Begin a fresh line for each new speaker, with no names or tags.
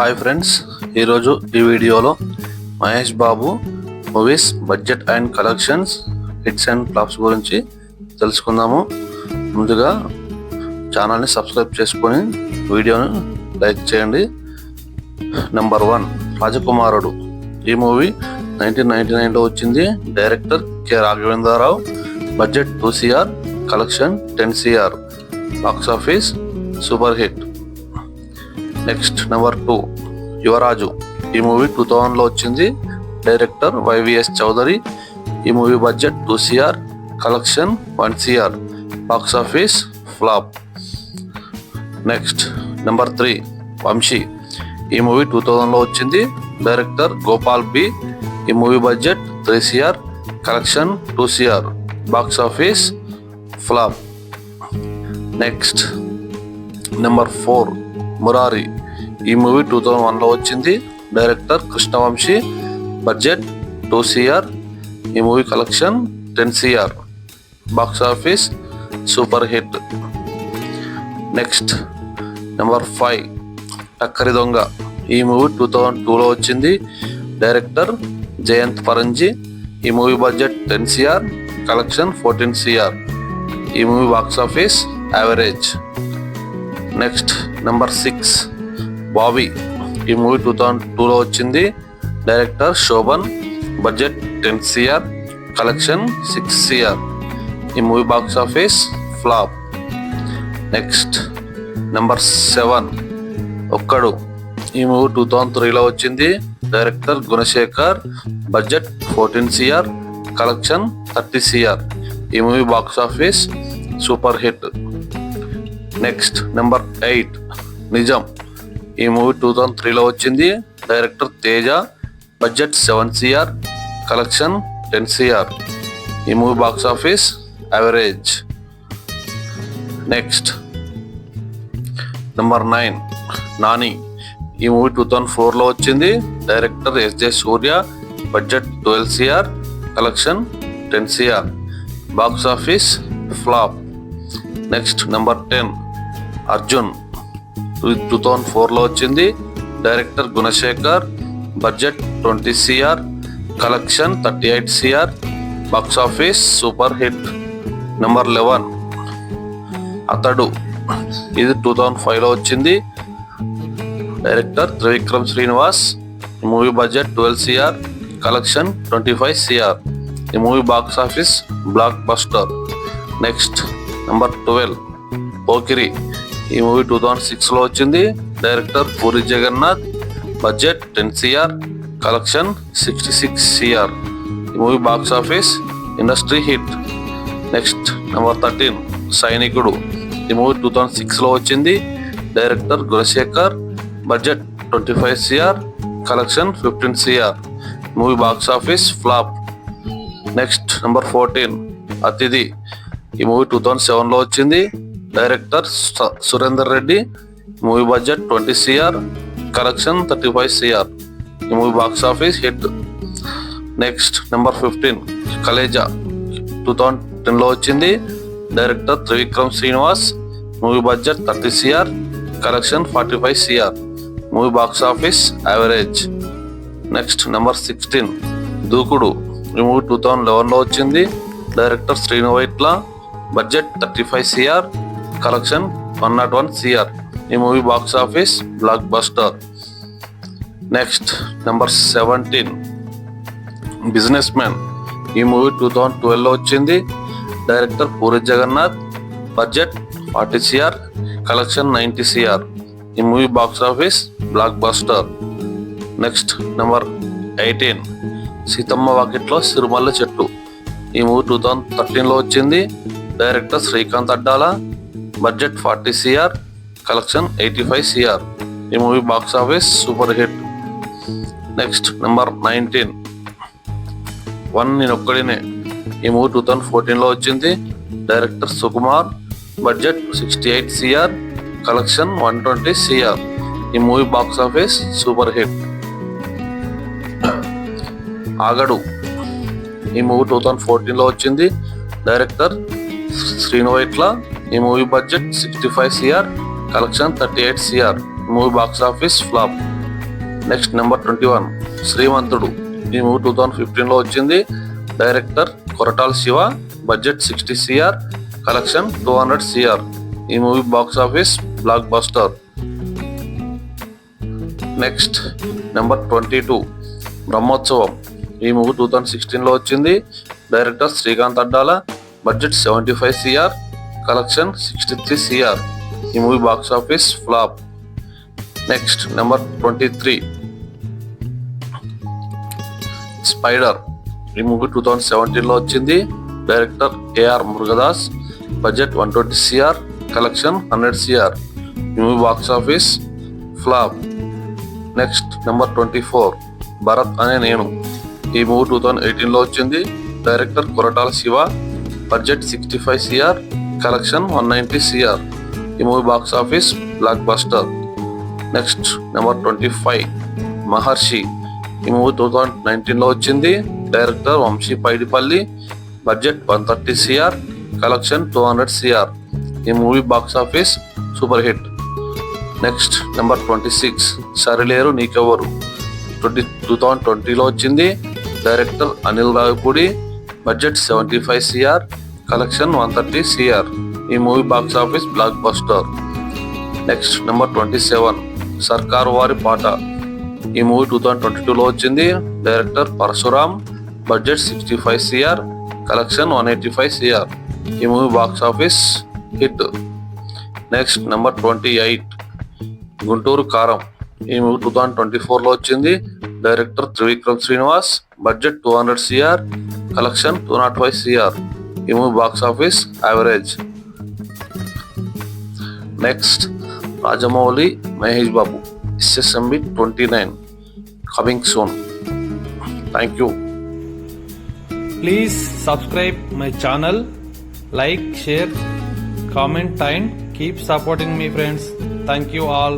Hi friends, ఈరోజు ఈ వీడియోలో Mahesh Babu movies budget and collections, hits and flops గురించి తెలుసుకుందాము. ముందుగా ఛానల్ని సబ్స్క్రైబ్ చేసుకొని వీడియోను లైక్ చేయండి. నెంబర్ 1, రాజకుమారుడు. ఈ మూవీ 1999లో వచ్చింది. Director K Raghavendra Rao. Budget 2 CR, collection 10 CR, box office super hit. Next number 2, Yuvaraju. ఈ మూవీ 2000లో వచ్చింది. Director YVS Chowdary. ఈ movie budget 2 CR, collection 1 CR, box office flop. Next number 3, Vamsi. ఈ మూవీ 2000లో వచ్చింది. Director Gopal B. ఈ movie budget 3 CR, collection 2 CR, box office flop. Next number 4, Murari. ఈ movie 2001లో వచ్చింది. డైరెక్టర్ కృష్ణవంశీ. Budget 2 CR. ఈ movie collection 10 CR, box office super hit. Next number 5, Takkari Donga. ఈ movie 2002లో వచ్చింది. డైరెక్టర్ జయంత్ పరంజీ. ఈ movie budget 10 CR, collection 14 CR. ఈ movie box office average. Next number 6, Bobby. ఈ మూవీ 2002లో వచ్చింది. Director Shobhan. Budget 10 CR, collection 6 CR. ఈ movie box office flop. Next number 7, Okkadu. ఈ మూవీ 2003లో వచ్చింది. Director Gunasekhar. Budget 14 CR, collection 30 CR. ఈ movie box office super hit. Next number 8, Nijam. ఈ movie 2003లో వచ్చింది. Director Teja. Budget 7 CR, collection 10 CR. ఈ movie box office average. Next number 9, Nani. ఈ movie 2004లో వచ్చింది. Director SJ Surya. Budget 12 CR, collection 10 CR, box office flop. Next number 10, Arjun. 2004లో వచ్చింది. Director Gunasekhar. Budget 20 CR, collection 38 CR, box office super hit. Number 11, Athadu. ఇది 2005లో వచ్చింది. Director Trivikram Srinivas. ఈ movie budget 12 CR, collection 25 CR. ఈ movie box office blockbuster. Next number 12, Pokiri. ఈ movie 2006లో వచ్చింది. Director Puri Jagannadh. Budget 10 CR, collection 66 CR. ఈ movie box office industry hit. Next number 13, Sainikudu. ఈ మూవీ 2006లో వచ్చింది. Director Gunasekhar. Budget 25 CR, collection 15 CR. Movie box office flop. Next number 14, అతిథి. ఈ movie 2007లో వచ్చింది. Director Surender Reddy. Movie budget 20 CR, collection 35 CR. ఈ movie box office hit. Next number 15, Khaleja. 2010లో వచ్చింది. Director Trivikram Srinivas. Movie budget 30 CR, collection 45 CR. Movie box office average. Next number 16, Dookudu. ఈ movie 2011లో వచ్చింది. Director Srinu Vaitla. Budget 35 CR, collection 101 CR. ఈ movie box office blockbuster. Next number 17, businessman. ఈ movie 2012లో వచ్చింది. Director Puri Jagannadh. Budget 40 CR, collection 90 CR. ఈ movie box office blockbuster. Next number 18, Seethamma వాకిట్లో సిరిమల్ల చెట్టు. ఈ మూవీ 2013లో వచ్చింది. Director Srikanth Addala. Budget 40 CR, collection 85 CR. ఈ movie box office super hit. Next number 19, one నేనొక్కడినే. ఈ మూవీ 2014లో వచ్చింది. Director Sukumar. Budget 68 CR, collection 120 CR. ఈ movie box office super hit. Aagadu. ఈ మూవీ 2014లో వచ్చింది. డైరెక్టర్ శ్రీను వైట్ల. ఈ movie budget 65 CR, collection 38 CR. Movie box office flop. Next number 21 శ్రీమంతుడు. ఈ మూవీ 2015లో వచ్చింది. Director Koratala Siva. Budget 60 CR, collection 200 CR. ఈ movie box office blockbuster. Next number 22 Brahmotsavam. ఈ movie 2016లో వచ్చింది. Director Srikanth Addala. Budget 75 CR, collection 63 CR. ఈ movie box office flop. Next number 23 spider. ఈ movie 2017లో వచ్చింది. Director AR Murugadoss. Budget 120 CR, collection 100 CR. ఈ movie box office flop. Next number 24 Bharat Ane Nenu. ఈ movie 2018లో వచ్చింది. Director Koratala Siva. Budget 65 CR, collection 190 CR. ఈ movie box office blockbuster. Next number 25 Maharshi. ఈ movie 2019లో వచ్చింది. Director Vamshi Paidipally. Budget 130 CR, collection 200 CR. ఈ movie box office super hit. Next number 26 Sarileru Neekevvaru. 2020లో వచ్చింది. Director Anil Ravipudi. Budget 75 CR, collection 130 CR. ఈ movie box office blockbuster. Next number 27 Sarkaru Vaari Paata. ఈ movie 2022లో వచ్చింది. Director Parasuram. Budget 65 CR, collection 185 CR. ఈ movie box office hit. Next number 28 Guntur Kaaram. ఈ movie 2024లో వచ్చింది. Director Trivikram Srinivas. Budget 200 CR, collection 205 CR. ఈ movie box office average. Next Rajamouli Mahesh Babu. SSMB 29 coming soon. Thank you.
Please subscribe my channel, like, share, comment and keep supporting me friends. Thank you all.